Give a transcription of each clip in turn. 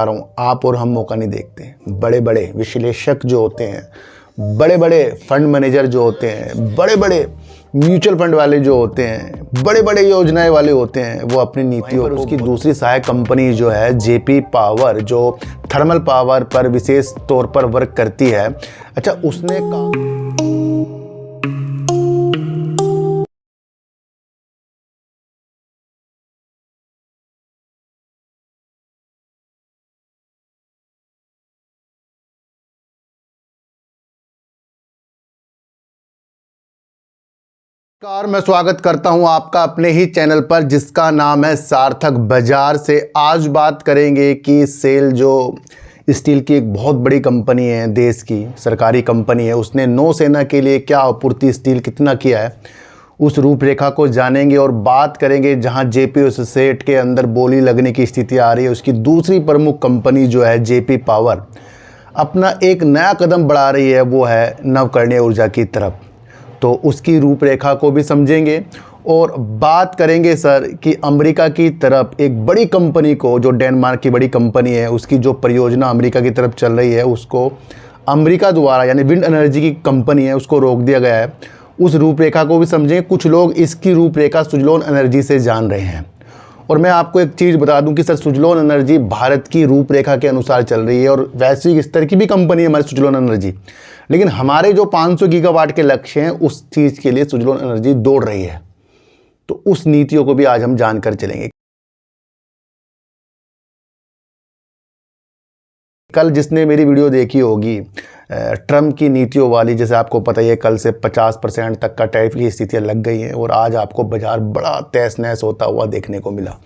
रहा हूँ, आप और हम मौका नहीं देखते। बड़े बड़े विश्लेषक जो होते हैं, बड़े बड़े फंड मैनेजर जो होते हैं, बड़े बड़े म्यूचुअल फंड वाले जो होते हैं, बड़े बड़े योजनाएं वाले होते हैं, वो अपनी नीतियों पर उसकी दूसरी सहायक कंपनी जो है जेपी पावर, जो थर्मल पावर पर विशेष तौर पर वर्क करती है, अच्छा उसने नमस्कार, मैं स्वागत करता हूं आपका अपने ही चैनल पर जिसका नाम है सार्थक बाजार से। आज बात करेंगे कि सेल जो स्टील की एक बहुत बड़ी कंपनी है, देश की सरकारी कंपनी है, उसने नौसेना के लिए क्या आपूर्ति स्टील कितना किया है, उस रूपरेखा को जानेंगे और बात करेंगे। जहां जेपी एसोसिएट के अंदर बोली लगने की स्थिति आ रही है, उसकी दूसरी प्रमुख कंपनी जो है जेपी पावर अपना एक नया कदम बढ़ा रही है, वो है नवकरणीय ऊर्जा की तरफ। तो उसकी रूपरेखा को भी समझेंगे और बात करेंगे सर कि अमेरिका की तरफ एक बड़ी कंपनी को, जो डेनमार्क की बड़ी कंपनी है, उसकी जो परियोजना अमेरिका की तरफ चल रही है, उसको अमेरिका द्वारा यानी विंड एनर्जी की कंपनी है, उसको रोक दिया गया है। उस रूपरेखा को भी समझेंगे। कुछ लोग इसकी रूपरेखा सुजलोन एनर्जी से जान रहे हैं और मैं आपको एक चीज़ बता दूं कि सर सुजलोन एनर्जी भारत की रूपरेखा के अनुसार चल रही है और वैश्विक स्तर की भी कंपनी है हमारी सुजलोन एनर्जी, लेकिन हमारे जो 500 गीगावाट के लक्ष्य हैं उस चीज़ के लिए सुजलोन एनर्जी दौड़ रही है। तो उस नीतियों को भी आज हम जानकर चलेंगे। कल जिसने मेरी वीडियो देखी होगी ट्रम्प की नीतियों वाली, जैसे आपको पता ही है कल से 50% तक का टैरिफ की स्थितियाँ लग गई हैं और आज आपको बाजार बड़ा तहस नहस होता हुआ देखने को मिला।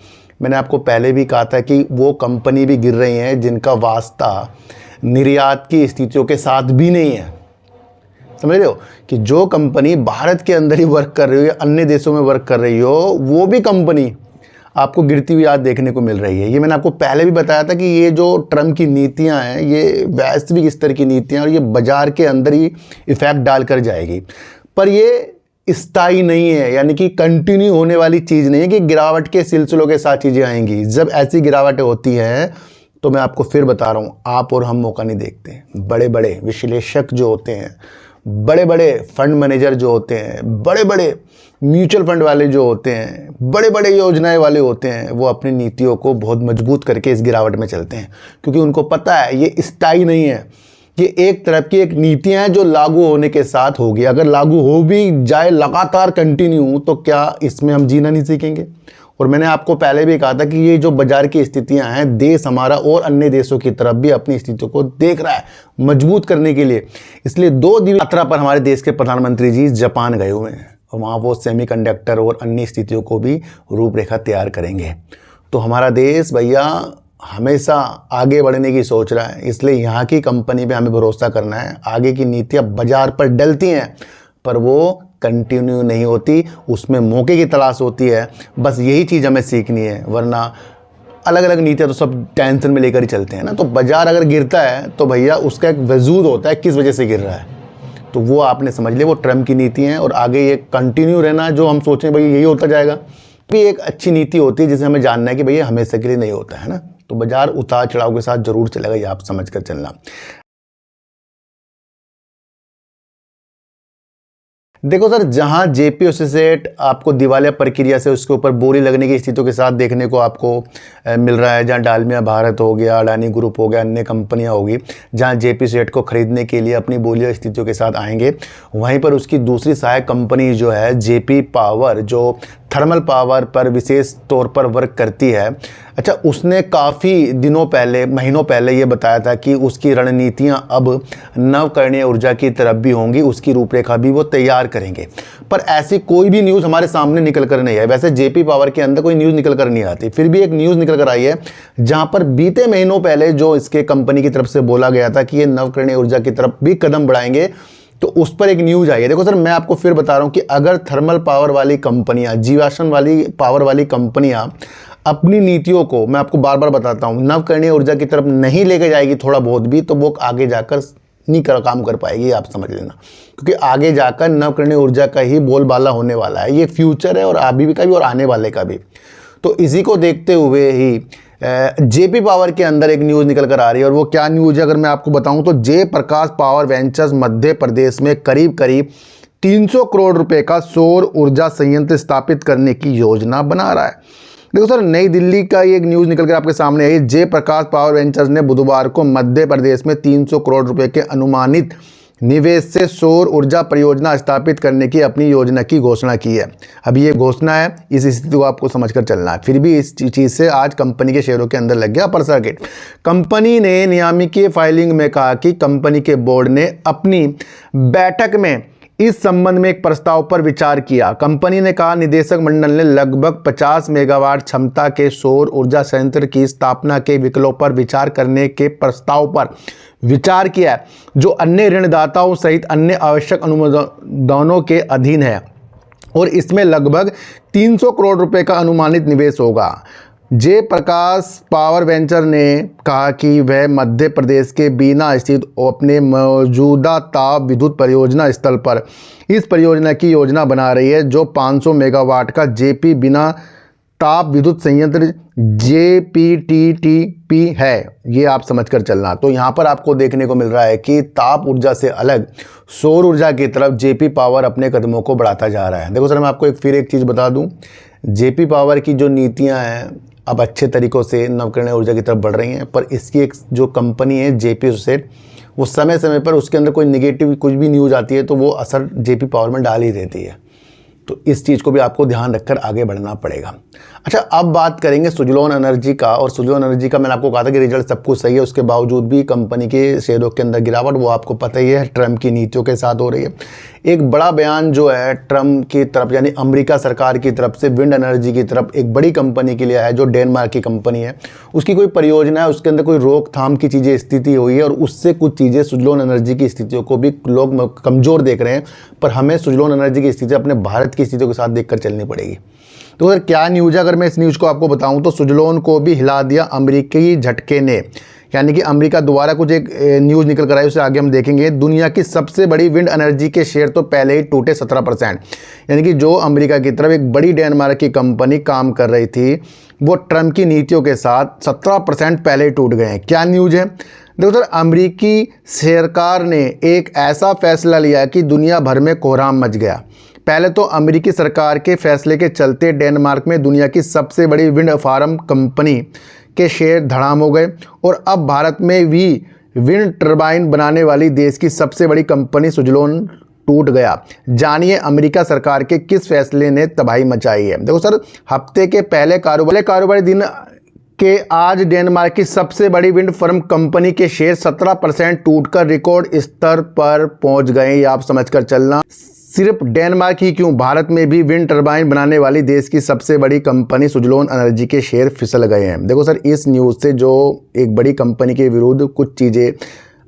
मैंने आपको पहले भी कहा था कि वो कंपनी भी गिर रही हैं जिनका वास्ता निर्यात की स्थितियों के साथ भी नहीं है। समझ रहे हो कि जो कंपनी भारत के अंदर ही वर्क कर रही हो या अन्य देशों में वर्क कर रही हो, वो भी कंपनी आपको गिरती हुई आज देखने को मिल रही है। ये मैंने आपको पहले भी बताया था कि ये जो ट्रम्प की नीतियां हैं, ये वैश्विक स्तर की नीतियां और ये बाजार के अंदर ही इफेक्ट डाल कर जाएगी, पर ये स्थायी नहीं है, यानी कि कंटिन्यू होने वाली चीज़ नहीं है कि गिरावट के सिलसिलों के साथ चीज़ें आएंगी। जब ऐसी गिरावटें होती हैं तो मैं आपको फिर बता रहा हूँ, आप और हम मौका नहीं देखते। बड़े बड़े विश्लेषक जो होते हैं, बड़े बड़े फंड मैनेजर जो होते हैं, बड़े बड़े म्यूचुअल फंड वाले जो होते हैं, बड़े बड़े योजनाएं वाले होते हैं, वो अपनी नीतियों को बहुत मजबूत करके इस गिरावट में चलते हैं, क्योंकि उनको पता है ये स्थायी नहीं है। ये एक तरफ की एक नीतियां हैं जो लागू होने के साथ होगी। अगर लागू हो भी जाए लगातार कंटिन्यू, तो क्या इसमें हम जीना नहीं सीखेंगे? और मैंने आपको पहले भी कहा था कि ये जो बाजार की स्थितियां हैं, देश हमारा और अन्य देशों की तरफ भी अपनी स्थितियों को देख रहा है मजबूत करने के लिए। इसलिए 2 दिन यात्रा पर हमारे देश के प्रधानमंत्री जी जापान गए हुए हैं और वहाँ वो सेमीकंडक्टर और अन्य स्थितियों को भी रूपरेखा तैयार करेंगे। तो हमारा देश भैया हमेशा आगे बढ़ने की सोच रहा है, इसलिए यहाँ की कंपनी पे हमें भरोसा करना है। आगे की नीतियाँ बाजार पर डलती हैं पर वो कंटिन्यू नहीं होती, उसमें मौके की तलाश होती है। बस यही चीज़ हमें सीखनी है, वरना अलग अलग नीतियाँ तो सब टेंशन में लेकर ही चलते हैं ना। तो बाजार अगर गिरता है तो भैया उसका एक वजूद होता है किस वजह से गिर रहा है, तो वो आपने समझ लिया, वो ट्रम्प की नीति है और आगे ये कंटिन्यू रहना जो हम सोचें भैया यही होता जाएगा, भी एक अच्छी नीति होती है जिसे हमें जानना है कि भैया हमेशा के लिए नहीं होता है ना। तो बाजार उतार चढ़ाव के साथ जरूर चलेगा, ये आप समझ कर चलना। देखो सर, जहां जेपी एसोसिएट आपको दिवालिया प्रक्रिया से उसके ऊपर बोली लगने की स्थितियों के साथ देखने को आपको मिल रहा है, जहां डालमिया भारत हो गया, अडानी ग्रुप हो गया, अन्य कंपनियां होगी, जहां जेपी एसोसिएट को खरीदने के लिए अपनी बोलियां स्थितियों के साथ आएंगे, वहीं पर उसकी दूसरी सहायक कंपनी जो है जेपी पावर, जो थर्मल पावर पर विशेष तौर पर वर्क करती है, अच्छा उसने काफ़ी दिनों पहले, महीनों पहले ये बताया था कि उसकी रणनीतियाँ अब नवकरणीय ऊर्जा की तरफ भी होंगी, उसकी रूपरेखा भी वो तैयार करेंगे। पर ऐसी कोई भी न्यूज़ हमारे सामने निकल कर नहीं है। वैसे जेपी पावर के अंदर कोई न्यूज़ निकल कर नहीं आती, फिर भी एक न्यूज़ निकल कर आई है जहाँ पर बीते महीनों पहले जो इसके कंपनी की तरफ से बोला गया था कि ये नवकरणीय ऊर्जा की तरफ भी कदम बढ़ाएंगे, तो उस पर एक न्यूज़ आई है। देखो सर, मैं आपको फिर बता रहा हूँ कि अगर थर्मल पावर वाली कंपनियां, जीवाश्म वाली पावर वाली कंपनियां अपनी नीतियों को, मैं आपको बार बार बताता हूँ, नवकरणीय ऊर्जा की तरफ नहीं लेके जाएगी थोड़ा बहुत भी, तो वो आगे जाकर नहीं काम कर पाएगी, आप समझ लेना। क्योंकि आगे जाकर नवकरणीय ऊर्जा का ही बोलबाला होने वाला है। ये फ्यूचर है और अभी का भी और आने वाले का भी। तो इसी को देखते हुए ही जेपी पावर के अंदर एक न्यूज़ निकल कर आ रही है, और वो क्या न्यूज़ है अगर मैं आपको बताऊं तो जय प्रकाश पावर वेंचर्स मध्य प्रदेश में करीब करीब 300 करोड़ रुपए का सौर ऊर्जा संयंत्र स्थापित करने की योजना बना रहा है। देखो सर, नई दिल्ली का ये एक न्यूज़ निकल कर आपके सामने आई। जय प्रकाश पावर वेंचर्स ने बुधवार को मध्य प्रदेश में 300 करोड़ रुपए के अनुमानित निवेश से सौर ऊर्जा परियोजना स्थापित करने की अपनी योजना की घोषणा की है। अब ये घोषणा है, इस स्थिति को आपको समझकर चलना है। फिर भी इस चीज़ से आज कंपनी के शेयरों के अंदर लग गया अपर सर्किट। कंपनी ने नियामकीय फाइलिंग में कहा कि कंपनी के बोर्ड ने अपनी बैठक में इस संबंध में एक प्रस्ताव पर विचार किया। कंपनी ने कहा, निदेशक मंडल ने लगभग 50 मेगावाट क्षमता के सौर ऊर्जा संयंत्र की स्थापना के विकल्पों पर विचार करने के प्रस्ताव पर विचार किया है, जो अन्य ऋणदाताओं सहित अन्य आवश्यक अनुमोदनों के अधीन है, और इसमें लगभग 300 करोड़ रुपए का अनुमानित निवेश होगा। जय प्रकाश पावर वेंचर ने कहा कि वह मध्य प्रदेश के बीना स्थित अपने मौजूदा ताप विद्युत परियोजना स्थल पर इस परियोजना की योजना बना रही है, जो 500 मेगावाट का जेपी बिना ताप विद्युत संयंत्र JPTTP है। ये आप समझकर चलना। तो यहाँ पर आपको देखने को मिल रहा है कि ताप ऊर्जा से अलग सौर ऊर्जा की तरफ जेपी पावर अपने कदमों को बढ़ाता जा रहा है। देखो सर, मैं आपको फिर एक चीज़ बता दूँ, जेपी पावर की जो नीतियाँ हैं अब अच्छे तरीक़ों से नवकरणीय ऊर्जा की तरफ बढ़ रही हैं, पर इसकी एक जो कंपनी है जेपी एसोसिएट, वो समय समय पर उसके अंदर कोई निगेटिव कुछ भी न्यूज़ आती है तो वो असर जेपी पावर में डाल ही देती है। तो इस चीज़ को भी आपको ध्यान रखकर आगे बढ़ना पड़ेगा। अच्छा, अब बात करेंगे सुजलॉन एनर्जी का। और सुजलॉन एनर्जी का मैंने आपको कहा था कि रिजल्ट सब कुछ सही है, उसके बावजूद भी कंपनी के शेयरों के अंदर गिरावट, वो आपको पता ही है, ट्रम्प की नीतियों के साथ हो रही है। एक बड़ा बयान जो है ट्रम्प की तरफ यानी अमेरिका सरकार की तरफ से विंड एनर्जी की तरफ एक बड़ी कंपनी के लिए है, जो डेनमार्क की कंपनी है। उसकी कोई परियोजना है, उसके अंदर कोई रोकथाम की चीज़ें स्थिति हुई है, और उससे कुछ चीज़ें सुजलॉन एनर्जी की स्थितियों को भी लोग कमज़ोर देख रहे हैं। पर हमें सुजलॉन एनर्जी की स्थिति अपने भारत की स्थितियों के साथ देखकर चलनी पड़ेगी। तो अगर क्या न्यूज़ है, अगर मैं इस न्यूज़ को आपको बताऊं तो सुजलॉन को भी हिला दिया अमेरिकी झटके ने, यानी कि अमेरिका द्वारा कुछ एक न्यूज़ निकल कर आई, उसे आगे हम देखेंगे। दुनिया की सबसे बड़ी विंड एनर्जी के शेयर तो पहले ही टूटे 17%, यानी कि जो अमेरिका की तरफ एक बड़ी डेनमार्क की कंपनी काम कर रही थी, वो ट्रम्प की नीतियों के साथ 17% पहले ही टूट गए हैं। क्या न्यूज़ है? देखो सर, अमेरिकी सरकार ने एक ऐसा फैसला लिया कि दुनिया भर में कोहराम मच गया। पहले तो अमेरिकी सरकार के फैसले के चलते डेनमार्क में दुनिया की सबसे बड़ी विंड फार्म कंपनी के शेयर धड़ाम हो गए, और अब भारत में भी विंड टर्बाइन बनाने वाली देश की सबसे बड़ी कंपनी सुजलॉन टूट गया। जानिए अमेरिका सरकार के किस फैसले ने तबाही मचाई है। देखो सर, हफ्ते के पहले कारोबारी दिन के आज डेनमार्क की सबसे बड़ी विंड फार्म कंपनी के शेयर 17% टूटकर रिकॉर्ड स्तर पर पहुंच गए। ये आप समझकर चलना। सिर्फ डेनमार्क ही क्यों, भारत में भी विंड टर्बाइन बनाने वाली देश की सबसे बड़ी कंपनी सुजलॉन एनर्जी के शेयर फिसल गए हैं। देखो सर, इस न्यूज़ से जो एक बड़ी कंपनी के विरुद्ध कुछ चीज़ें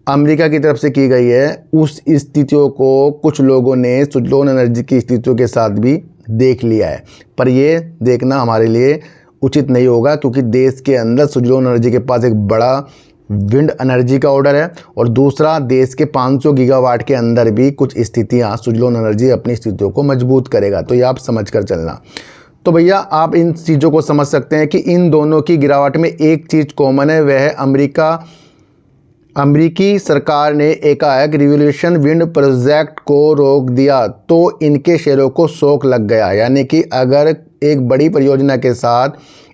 अमेरिका की तरफ से की गई है, उस स्थितियों को कुछ लोगों ने सुजलॉन एनर्जी की स्थितियों के साथ भी देख लिया है। पर ये देखना हमारे लिए उचित नहीं होगा, क्योंकि देश के अंदर सुजलॉन एनर्जी के पास एक बड़ा विंड एनर्जी का ऑर्डर है, और दूसरा देश के 500 गीगावाट के अंदर भी कुछ स्थितियां सुजलॉन एनर्जी अपनी स्थितियों को मजबूत करेगा। तो ये आप समझ कर चलना। तो भैया आप इन चीज़ों को समझ सकते हैं कि इन दोनों की गिरावट में एक चीज़ कॉमन है, वह है अमेरिकी सरकार ने एकाएक रिवोल्यूशन विंड प्रोजेक्ट को रोक दिया, तो इनके शेयरों को शॉक लग गया। यानी कि अगर एक बड़ी परियोजना के साथ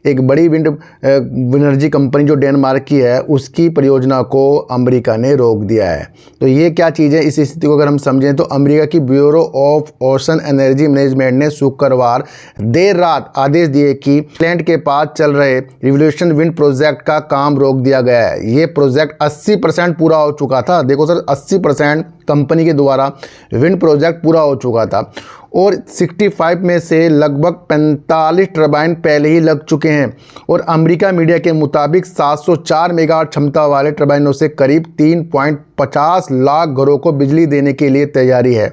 एक बड़ी विंड एनर्जी कंपनी जो डेनमार्क की है, उसकी परियोजना को अमेरिका ने रोक दिया है। तो ये क्या चीज़ है, इस स्थिति को अगर हम समझें तो अमेरिका की bureau of ocean energy management ने शुक्रवार देर रात आदेश दिए कि प्लांट के पास चल रहे रिवोल्यूशन विंड प्रोजेक्ट का काम रोक दिया गया है। ये प्रोजेक्ट 80% पूरा हो चुका था। देखो सर, 80% कंपनी के द्वारा विंड प्रोजेक्ट पूरा हो चुका था, और 65 में से लगभग 45 टर्बाइन पहले ही लग चुके हैं। और अमेरिका मीडिया के मुताबिक 704 मेगावाट क्षमता वाले टर्बाइनों से करीब 3.50 लाख घरों को बिजली देने के लिए तैयारी है।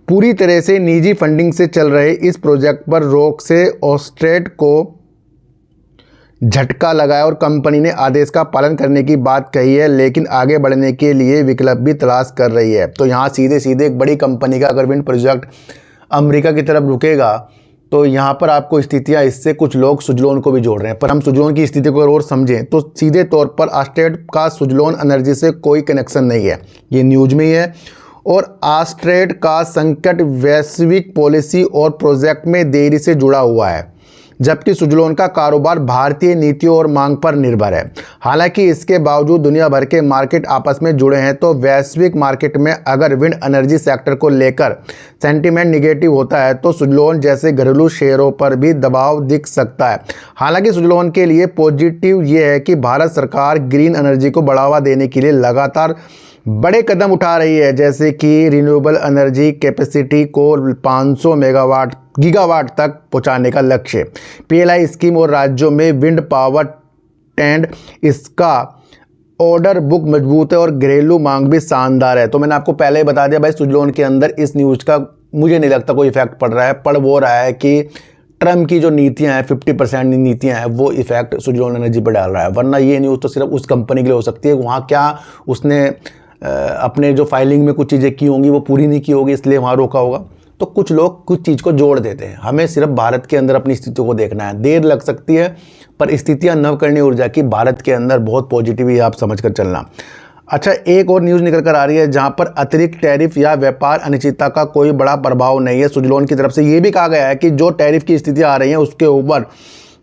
पूरी तरह से निजी फंडिंग से चल रहे इस प्रोजेक्ट पर रोक से ऑस्ट्रेट को झटका लगाया, और कंपनी ने आदेश का पालन करने की बात कही है, लेकिन आगे बढ़ने के लिए विकल्प भी तलाश कर रही है। तो यहाँ सीधे सीधे एक बड़ी कंपनी का अगर विंड प्रोजेक्ट अमेरिका की तरफ रुकेगा तो यहाँ पर आपको स्थितियाँ इससे कुछ लोग सुजलोन को भी जोड़ रहे हैं, पर हम सुजलोन की स्थिति को और समझें तो सीधे तौर पर आस्ट्रेड का सुजलोन एनर्जी से कोई कनेक्शन नहीं है, ये न्यूज में ही है। और आस्ट्रेड का संकट वैश्विक पॉलिसी और प्रोजेक्ट में देरी से जुड़ा हुआ है, जबकि सुजलोन का कारोबार भारतीय नीतियों और मांग पर निर्भर है। हालांकि इसके बावजूद दुनिया भर के मार्केट आपस में जुड़े हैं, तो वैश्विक मार्केट में अगर विंड एनर्जी सेक्टर को लेकर सेंटीमेंट निगेटिव होता है तो सुजलोन जैसे घरेलू शेयरों पर भी दबाव दिख सकता है। हालांकि सुजलोन के लिए पॉजिटिव ये है कि भारत सरकार ग्रीन एनर्जी को बढ़ावा देने के लिए लगातार बड़े कदम उठा रही है, जैसे कि रिन्यूएबल एनर्जी कैपेसिटी को 500 गीगावाट तक पहुंचाने का लक्ष्य, पीएलआई स्कीम और राज्यों में विंड पावर टेंड। इसका ऑर्डर बुक मजबूत है और घरेलू मांग भी शानदार है। तो मैंने आपको पहले ही बता दिया भाई, सुजलोन के अंदर इस न्यूज़ का मुझे नहीं लगता कोई इफेक्ट पड़ रहा है। पड़ वो रहा है कि ट्रम्प की जो नीतियां हैं, 50% नीतियां हैं, वो इफेक्ट सुजलोन एनर्जी पर डाल रहा है। वरना ये न्यूज़ तो सिर्फ उस कंपनी के लिए हो सकती है, वहाँ क्या उसने अपने जो फाइलिंग में कुछ चीज़ें की होंगी वो पूरी नहीं की होगी, इसलिए वहाँ रोका होगा। तो कुछ लोग कुछ चीज़ को जोड़ देते हैं। हमें सिर्फ भारत के अंदर अपनी स्थितियों को देखना है। देर लग सकती है, पर स्थितियाँ नवकरणीय ऊर्जा की भारत के अंदर बहुत पॉजिटिव है, आप समझ कर चलना। अच्छा, एक और न्यूज़ निकल कर आ रही है जहाँ पर अतिरिक्त टैरिफ या व्यापार अनिश्चितता का कोई बड़ा प्रभाव नहीं है। सुजलोन की तरफ से ये भी कहा गया है कि जो टैरिफ की स्थितियाँ आ रही हैं उसके ऊपर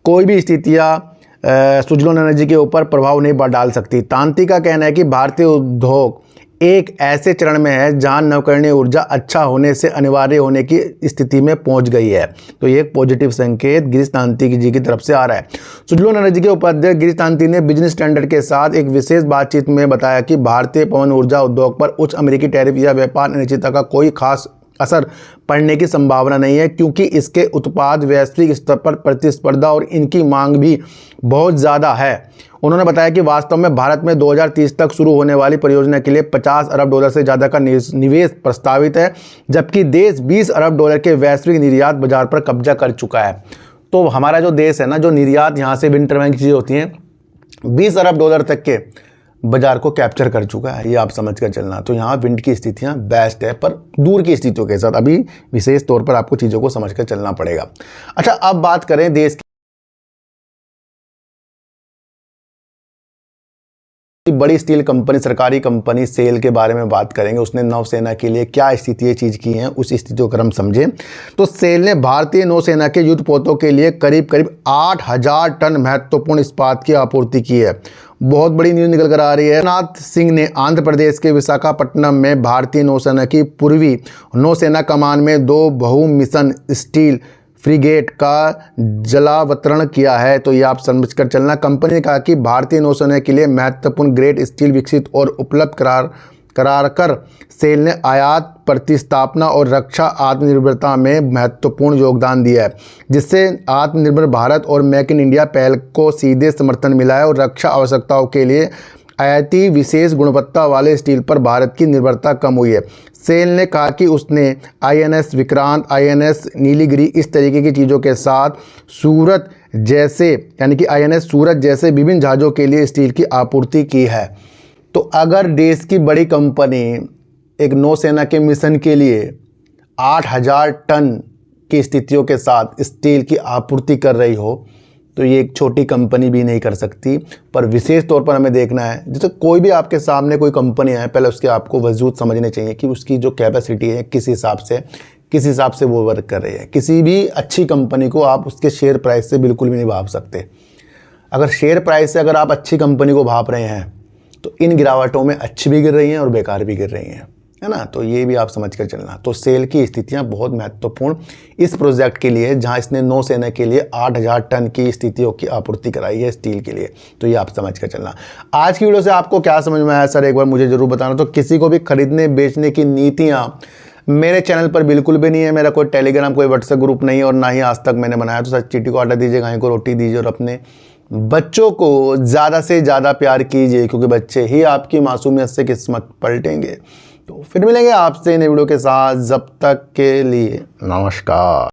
कोई भी स्थितियाँ सुजलोन एनर्जी के ऊपर प्रभाव नहीं डाल सकती। तांत्रिक का कहना है कि भारतीय उद्योग एक ऐसे चरण में है जहां नवकरणीय ऊर्जा अच्छा होने से अनिवार्य होने की स्थिति में पहुंच गई है। तो ये एक पॉजिटिव संकेत गिरीश तांती जी की तरफ से आ रहा है। सुजलोन एनर्जी के उपाध्यक्ष गिरीश तांती ने बिजनेस स्टैंडर्ड के साथ एक विशेष बातचीत में बताया कि भारतीय पवन ऊर्जा उद्योग पर उच्च अमेरिकी टैरिफ या व्यापार अनिश्चितता का कोई खास असर पड़ने की संभावना नहीं है, क्योंकि इसके उत्पाद वैश्विक स्तर पर प्रतिस्पर्धा और इनकी मांग भी बहुत ज़्यादा है। उन्होंने बताया कि वास्तव में भारत में 2030 तक शुरू होने वाली परियोजना के लिए $50 अरब से ज़्यादा का निवेश प्रस्तावित है, जबकि देश $20 अरब के वैश्विक निर्यात बाजार पर कब्जा कर चुका है। तो हमारा जो देश है ना, जो निर्यात यहाँ से विंड टरबाइन की चीज़ें होती हैं, $20 अरब तक के बाजार को कैप्चर कर चुका है, ये आप समझ कर चलना। तो यहाँ विंड की स्थितियाँ बेस्ट है, पर दूर की स्थितियों के साथ अभी विशेष तौर पर आपको चीज़ों को समझ कर चलना पड़ेगा। अच्छा, अब बात करें देश की बड़ी स्टील कंपनी, सरकारी कंपनी सेल के बारे में बात करेंगे। उसने नौसेना के लिए क्या स्थिति चीज़ की हैं, उस स्थिति को अगर हम समझें तो सेल ने भारतीय नौसेना के युद्धपोतों के लिए करीब 8,000 टन महत्वपूर्ण इस्पात की आपूर्ति की है। बहुत बड़ी न्यूज़ निकल कर आ रही है। राजनाथ सिंह ने आंध्र प्रदेश के विशाखापट्टनम में भारतीय नौसेना की पूर्वी नौसेना कमान में 2 बहु मिशन स्टील फ्रिगेट का जलावतरण किया है। तो ये आप समझ कर चलना। कंपनी ने कहा कि भारतीय नौसेना के लिए महत्वपूर्ण ग्रेड स्टील विकसित और उपलब्ध करार कर सेल ने आयात, प्रतिस्थापना और रक्षा आत्मनिर्भरता में महत्वपूर्ण योगदान दिया है, जिससे आत्मनिर्भर भारत और मेक इन इंडिया पहल को सीधे समर्थन मिला है और रक्षा आवश्यकताओं के लिए आयाती विशेष गुणवत्ता वाले स्टील पर भारत की निर्भरता कम हुई है। सेल ने कहा कि उसने आईएनएस विक्रांत, आईएनएस नीलगिरी इस तरीके की चीज़ों के साथ सूरत जैसे यानी कि आईएनएस सूरत जैसे विभिन्न जहाज़ों के लिए स्टील की आपूर्ति की है। तो अगर देश की बड़ी कंपनी एक नौसेना के मिशन के लिए 8,000 टन की स्थितियों के साथ स्टील की आपूर्ति कर रही हो, तो ये एक छोटी कंपनी भी नहीं कर सकती। पर विशेष तौर पर हमें देखना है, जैसे कोई भी आपके सामने कोई कंपनी है, पहले उसके आपको वजूद समझने चाहिए कि उसकी जो कैपेसिटी है किस हिसाब से वो वर्क कर रही है। किसी भी अच्छी कंपनी को आप उसके शेयर प्राइस से बिल्कुल भी नहीं भाप सकते। अगर शेयर प्राइस से अगर आप अच्छी कंपनी को भाप रहे हैं तो इन गिरावटों में अच्छी भी गिर रही हैं और बेकार भी गिर रही हैं, है ना। तो ये भी आप समझ कर चलना। तो सेल की स्थितियां बहुत महत्वपूर्ण इस प्रोजेक्ट के लिए, जहां इसने नौसेना के लिए 8,000 टन की स्थितियों की आपूर्ति कराई है स्टील के लिए। तो ये आप समझ कर चलना। आज की वीडियो से आपको क्या समझ में आया सर, एक बार मुझे जरूर बताना। तो किसी को भी खरीदने बेचने की नीतियाँ मेरे चैनल पर बिल्कुल भी नहीं है। मेरा कोई टेलीग्राम, कोई व्हाट्सएप ग्रुप नहीं है और ना ही आज तक मैंने बनाया। तो सर, चीटी को आटा दीजिए, गाय को रोटी दीजिए और अपने बच्चों को ज़्यादा से ज़्यादा प्यार कीजिए, क्योंकि बच्चे ही आपकी मासूमियत से किस्मत पलटेंगे। तो फिर मिलेंगे आपसे नई वीडियो के साथ, जब तक के लिए नमस्कार।